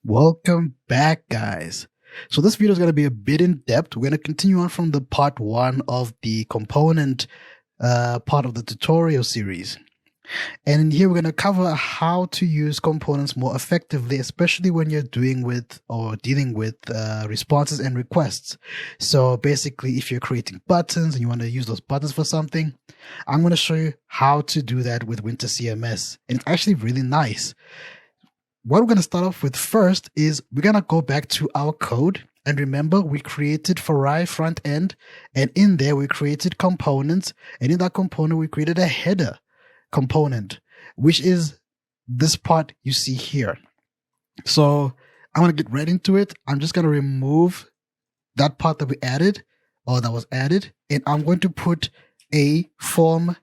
Welcome back, guys. So this video is going to be a bit in depth. We're going to continue on from the part one of the component part of the tutorial series. And in here, we're going to cover how to use components more effectively, especially when you're dealing with responses and requests. So basically, if you're creating buttons and you want to use those buttons for something, I'm going to show you how to do that with Winter CMS. And it's actually really nice. What we're going to start off with first is we're going to go back to our code. And remember, we created Farai front end, and in there we created components. And in that component, we created a header component, which is this part you see here. So I'm going to get right into it. I'm just going to remove that part that we added, or that was added, and I'm going to put a form.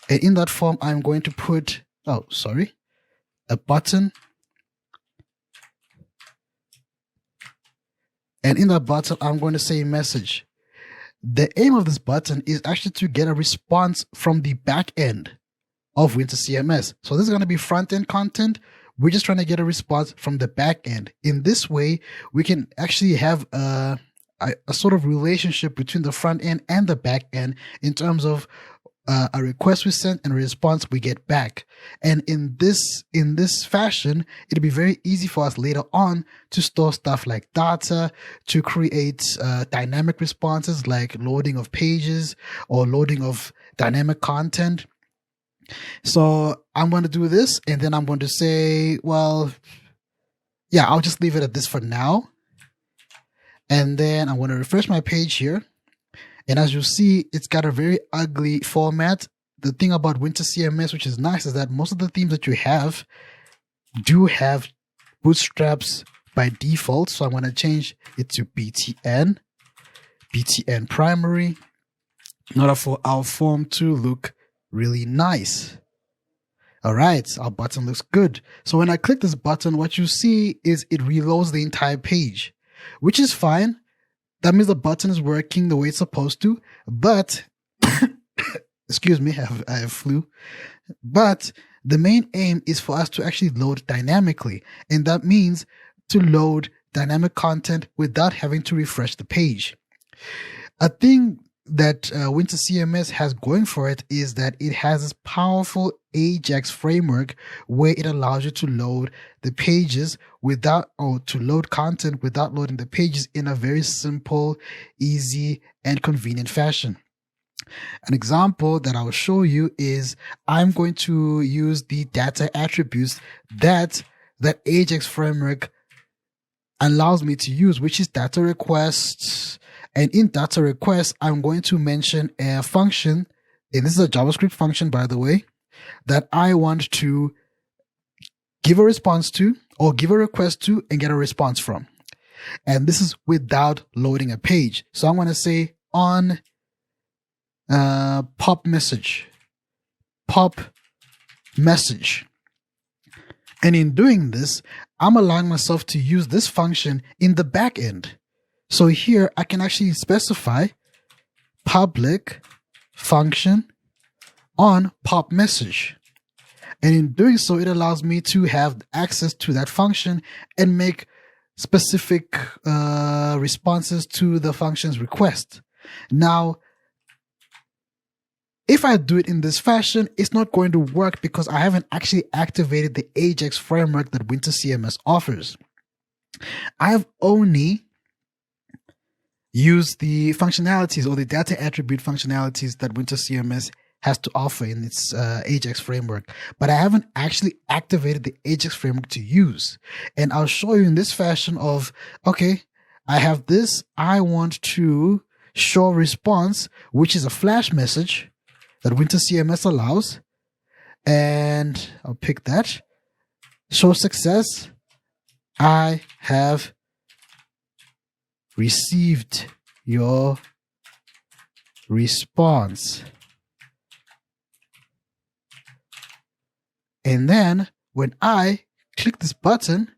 And in that form, I'm going to put, a button. And in that button, I'm going to say message. The aim of this button is actually to get a response from the back end of Winter CMS. So this is going to be front end content. We're just trying to get a response from the back end. In this way, we can actually have a sort of relationship between the front end and the back end in terms of a request we sent and a response we get back. And in this fashion, it'll be very easy for us later on to store stuff like data, to create dynamic responses like loading of pages or loading of dynamic content. So I'm going to do this, and then I'm going to say, I'll just leave it at this for now. And then I'm going to refresh my page here. And as you see, it's got a very ugly format. The thing about Winter CMS, which is nice, is that most of the themes that you have do have bootstraps by default. So I'm going to change it to BTN primary, in order for our form to look really nice. All right, our button looks good. So when I click this button, what you see is it reloads the entire page, which is fine. That means the button is working the way it's supposed to, but excuse me, I have flu. But the main aim is for us to actually load dynamically. And that means to load dynamic content without having to refresh the page. A thing that Winter CMS has going for it is that it has this powerful Ajax framework where it allows you to load the pages to load content without loading the pages in a very simple, easy, and convenient fashion. An example that I'll show you is I'm going to use the data attributes that Ajax framework allows me to use, which is data requests. And in data requests, I'm going to mention a function, and this is a JavaScript function, by the way, that I want to give a response to, or give a request to, and get a response from. And this is without loading a page. So I'm going to say on pop message. And in doing this, I'm allowing myself to use this function in the back end. So here I can actually specify public function on pop message. And in doing so, it allows me to have access to that function and make specific responses to the function's request. Now, if I do it in this fashion, it's not going to work because I haven't actually activated the Ajax framework that Winter CMS offers. I have only use the functionalities or the data attribute functionalities that Winter CMS has to offer in its Ajax framework, but I haven't actually activated the Ajax framework to use. And I'll show you in this fashion of, okay, I have this, I want to show response, which is a flash message that Winter CMS allows. And I'll pick that. Show success. I have received your response. And then when I click this button,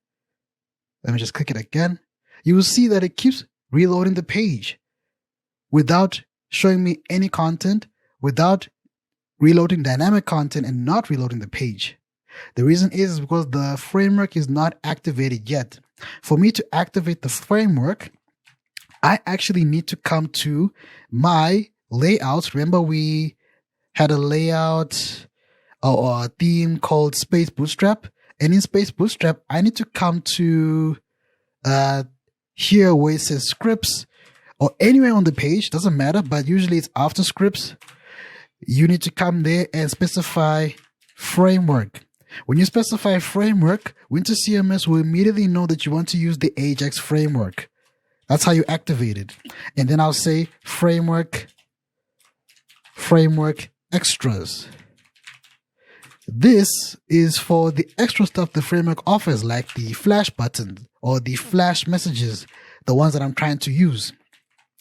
let me just click it again, you will see that it keeps reloading the page without showing me any content, without reloading dynamic content and not reloading the page. The reason is because the framework is not activated yet. For me to activate the framework, I actually need to come to my layout. Remember, we had a layout or a theme called Space Bootstrap. And in Space Bootstrap, I need to come to here where it says scripts, or anywhere on the page, doesn't matter, but usually it's after scripts. You need to come there and specify framework. When you specify framework, Winter CMS will immediately know that you want to use the Ajax framework. That's how you activate it. And then I'll say framework extras. This is for the extra stuff the framework offers, like the flash button or the flash messages, the ones that I'm trying to use.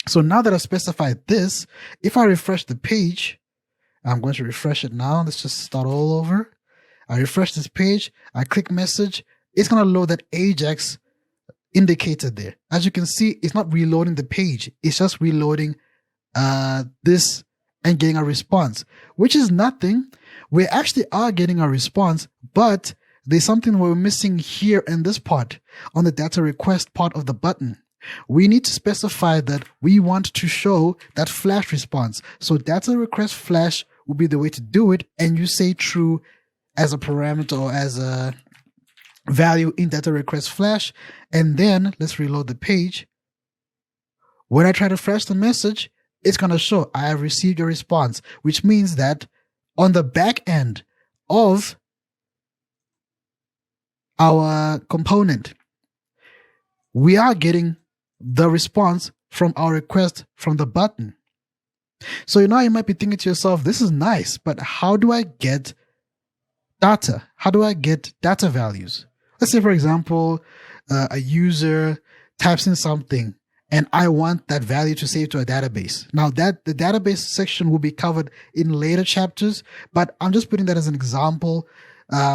So now that I've specified this, if I refresh the page, I'm going to refresh it now. Let's just start all over. I refresh this page. I click message. It's going to load that Ajax indicator there. As you can see, it's not reloading the page. It's just reloading this and getting a response, which is nothing. We actually are getting a response, but there's something we're missing here in this part on the data request part of the button. We need to specify that we want to show that flash response. So data request flash will be the way to do it. And you say true as a parameter or as a value in data request flash. And then let's reload the page. When I try to flash the message, it's going to show I have received your response, which means that on the back end of our component, we are getting the response from our request from the button. So now you might be thinking to yourself, this is nice, but how do I get data? How do I get data values? Let's say, for example, a user types in something and I want that value to save to a database. Now that the database section will be covered in later chapters, but I'm just putting that as an example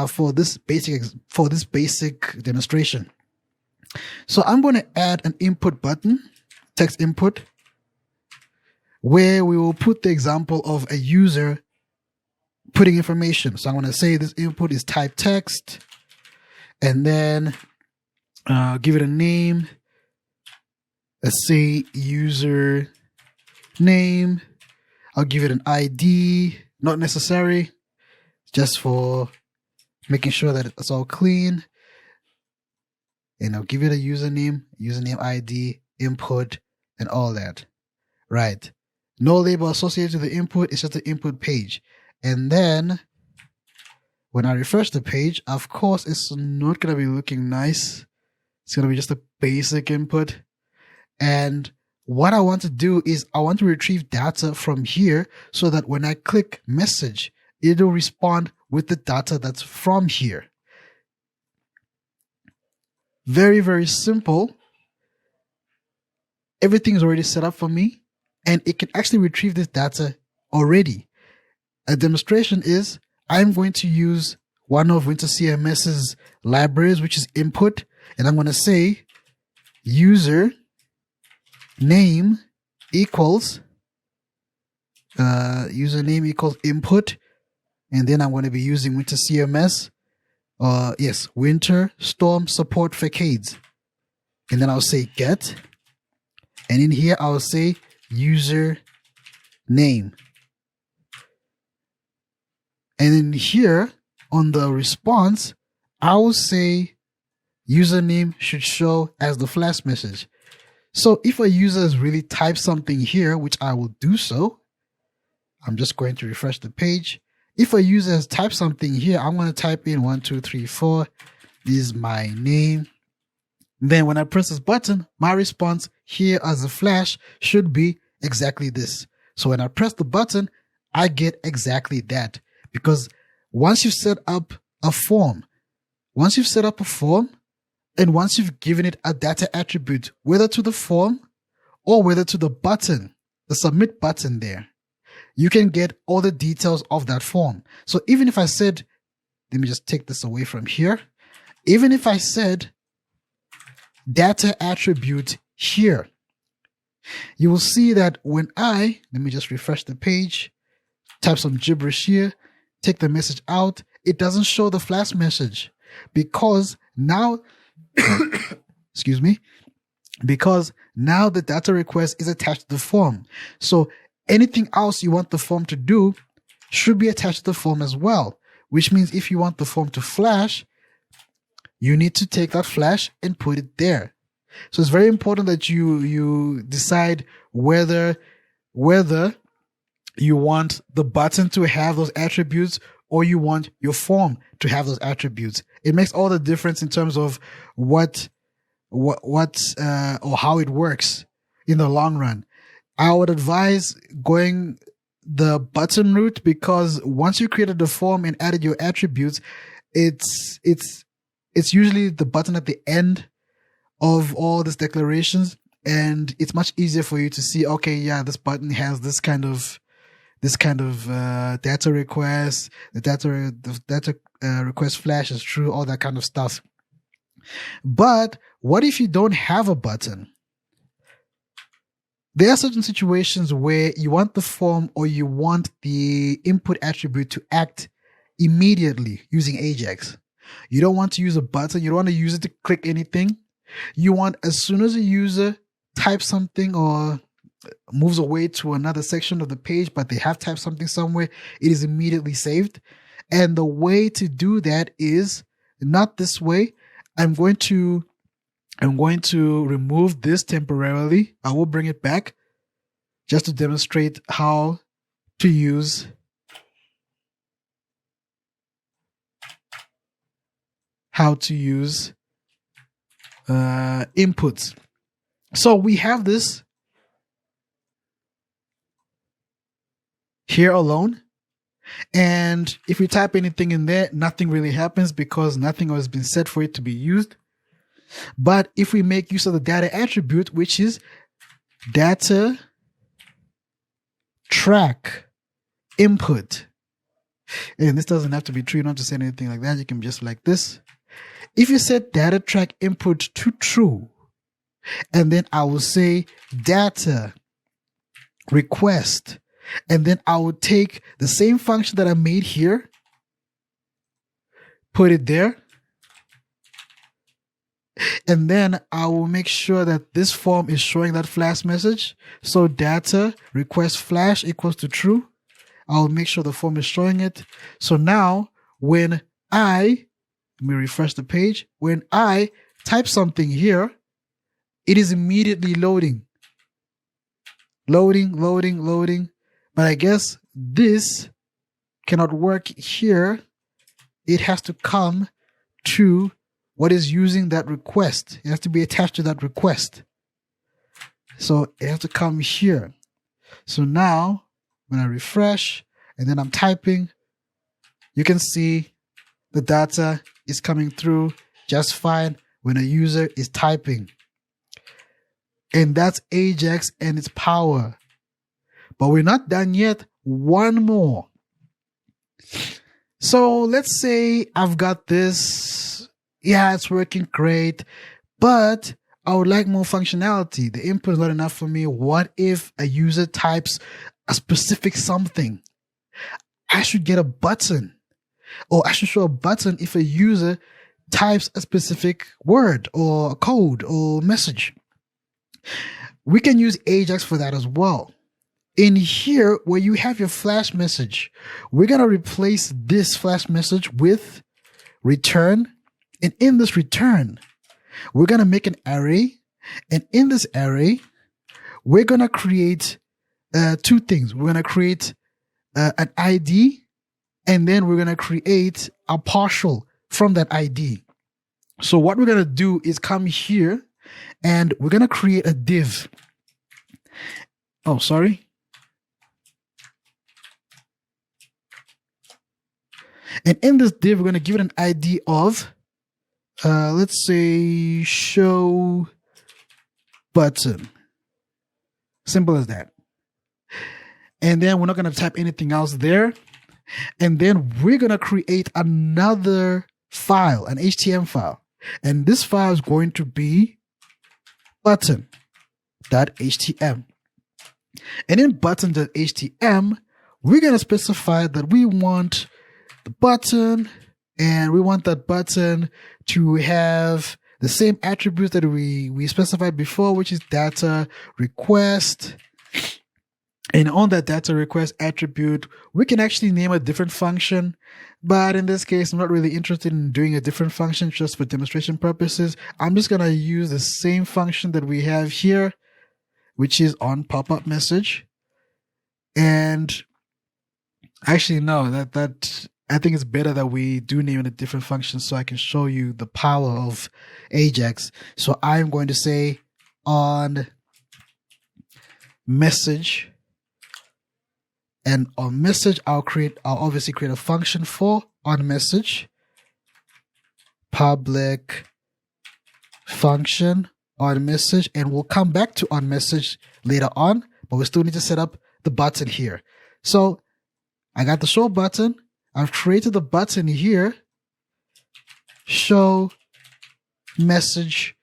for this basic demonstration. So I'm going to add an input button, text input, where we will put the example of a user putting information. So I'm going to say this input is type text, and then give it a name. Let's say user name. I'll give it an ID, not necessary, just for making sure that it's all clean. And I'll give it a username ID, input, and all that. Right. No label associated to the input. It's just the input page. And then when I refresh the page, of course, it's not going to be looking nice. It's going to be just a basic input. And what I want to do is I want to retrieve data from here so that when I click message, it'll respond with the data that's from here. Very, very simple. Everything is already set up for me, and it can actually retrieve this data already. A demonstration is I'm going to use one of Winter CMS's libraries, which is input, and I'm going to say user name equals input, and then I'm going to be using Winter CMS. Winter storm support facades. And then I'll say get. And in here, I'll say user name. And in here, on the response, I will say username should show as the flash message. So if a user has really typed something here, which I will do so, I'm just going to refresh the page. If a user has typed something here, I'm going to type in 1, 2, 3, 4. This is my name. Then when I press this button, my response here as a flash should be exactly this. So when I press the button, I get exactly that. Because once you've set up a form, and once you've given it a data attribute, whether to the form or whether to the button, the submit button there, you can get all the details of that form. So even if I said, let me just take this away from here. Even if I said data attribute here, you will see that when let me just refresh the page, type some gibberish here, take the message out, it doesn't show the flash message because now, excuse me, because now the data request is attached to the form. So anything else you want the form to do should be attached to the form as well, which means if you want the form to flash, you need to take that flash and put it there. So it's very important that you decide whether you want the button to have those attributes or you want your form to have those attributes. It makes all the difference in terms of what or how it works in the long run. I would advise going the button route because once you created the form and added your attributes, it's usually the button at the end of all these declarations, and it's much easier for you to see, okay, yeah, this button has this kind of data request, the data request flash is true, all that kind of stuff. But what if you don't have a button? There are certain situations where you want the form or you want the input attribute to act immediately using Ajax. You don't want to use a button. You don't want to use it to click anything. You want, as soon as a user types something or moves away to another section of the page, but they have typed something somewhere, it is immediately saved. And the way to do that is not this way. I'm going to remove this temporarily. I will bring it back just to demonstrate how to use inputs. So we have this here alone. And if we type anything in there, nothing really happens because nothing has been set for it to be used. But if we make use of the data attribute, which is data track input, and this doesn't have to be true, you don't have to say anything like that, you can just like this. If you set data track input to true, and then I will say data request, and then I will take the same function that I made here, put it there, and then I will make sure that this form is showing that flash message. So data request flash equals to true. I'll make sure the form is showing it. So now when let me refresh the page. When I type something here, it is immediately loading. Loading. But I guess this cannot work here. It has to come to what is using that request. It has to be attached to that request. So it has to come here. So now when I refresh and then I'm typing, you can see the data is coming through just fine when a user is typing. And that's Ajax and its power. But we're not done yet. One more. So let's say I've got this. Yeah, it's working great, but I would like more functionality. The input is not enough for me. What if a user types a specific something? I should get a button, or I should show a button if a user types a specific word or code or message. We can use Ajax for that as well. In here, where you have your flash message, we're going to replace this flash message with return. And in this return, we're going to make an array. And in this array, we're going to create two things. We're going to create an ID, and then we're going to create a partial from that ID. So what we're going to do is come here, and we're going to create a div. Oh, sorry. And in this div, we're going to give it an ID of, let's say, show button. Simple as that. And then we're not going to type anything else there. And then we're going to create another file, an HTML file. And this file is going to be button.htm. And in button.htm, we're going to specify that we want the button, and we want that button to have the same attributes that we specified before, which is data request. And on that data request attribute, we can actually name a different function. But in this case, I'm not really interested in doing a different function just for demonstration purposes. I'm just going to use the same function that we have here, which is on pop-up message. And actually, no, that I think it's better that we do name it a different function so I can show you the power of Ajax. So I'm going to say on message. And on message, I'll obviously create a function for on message, public function on message, and we'll come back to on message later on, but we still need to set up the button here. So I got the show button. I've created the button here, show message.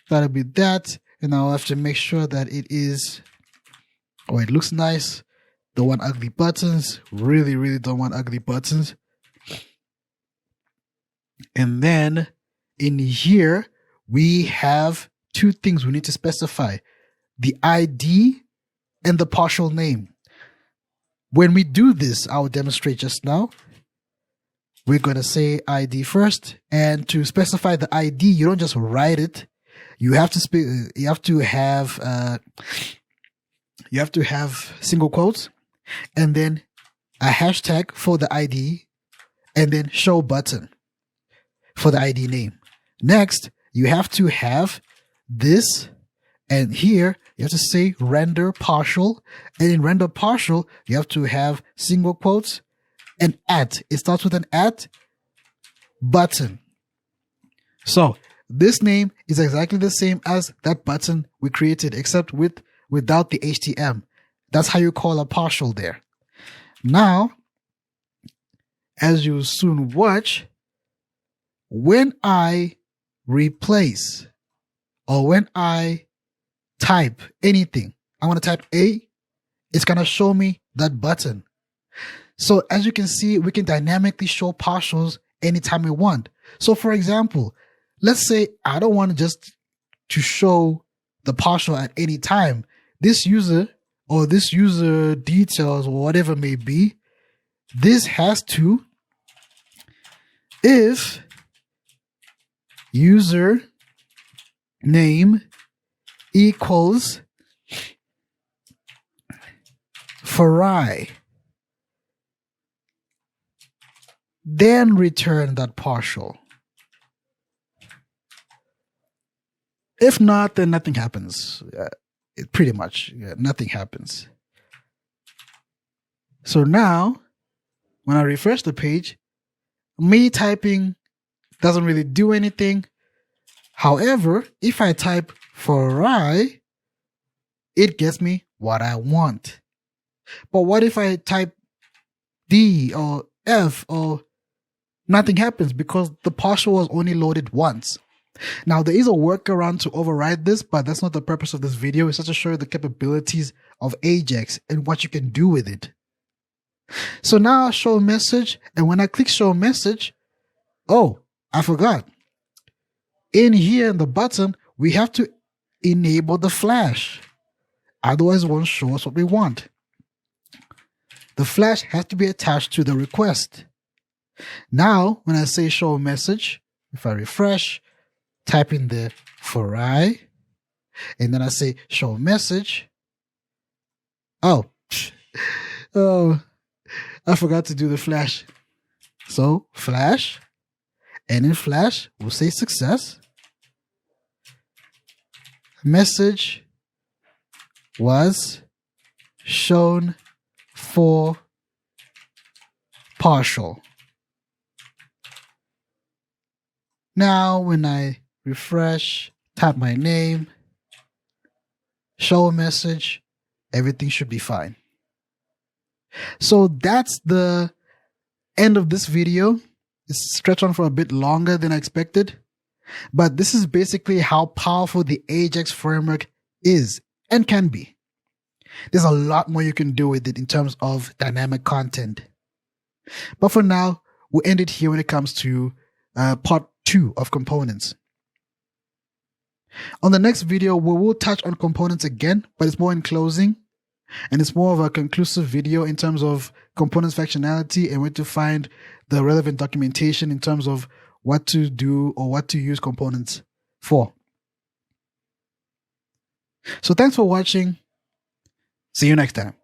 That'll be that. And I'll have to make sure that it is, oh, it looks nice. Don't want ugly buttons. Really, really don't want ugly buttons. And then in here, we have two things we need to specify: the ID and the partial name. When we do this, I'll demonstrate just now. We're going to say ID first. And to specify the ID, you don't just write it. You have to have single quotes, and then a hashtag for the ID, and then show button for the ID name. Next, you have to have this, and here you have to say render partial, and in render partial, you have to have single quotes and @ It starts with an @ button. So this name is exactly the same as that button we created, except without the HTM. That's how you call a partial there. Now, as you'll soon watch, when I replace or when I type anything, I want to type A, it's going to show me that button. So as you can see, we can dynamically show partials anytime we want. So for example, let's say I don't want just to show the partial at any time. This user or this user details or whatever it may be, this has to, if user name equals Farai, then return that partial. If not, then nothing happens. Pretty much, nothing happens. So now, when I refresh the page, me typing doesn't really do anything. However, if I type Farai, it gets me what I want. But what if I type D or F or nothing happens because the partial was only loaded once? Now, there is a workaround to override this, but that's not the purpose of this video. It's just to show you the capabilities of Ajax and what you can do with it. So now I'll show message, and when I click show message, oh, I forgot. In here in the button, we have to enable the flash. Otherwise, it won't show us what we want. The flash has to be attached to the request. Now, when I say show message, if I refresh, type in the Farai, and then I say show message. Oh, I forgot to do the flash. So flash, and in flash, we'll say success. Message was shown for partial. Now, when I refresh, type my name, show a message, everything should be fine. So that's the end of this video. It's stretched on for a bit longer than I expected, but this is basically how powerful the Ajax framework is and can be. There's a lot more you can do with it in terms of dynamic content. But for now, we'll end it here when it comes to part 2 of components. On the next video, we will touch on components again, but it's more in closing. And it's more of a conclusive video in terms of components functionality and where to find the relevant documentation in terms of what to do or what to use components for. So thanks for watching. See you next time.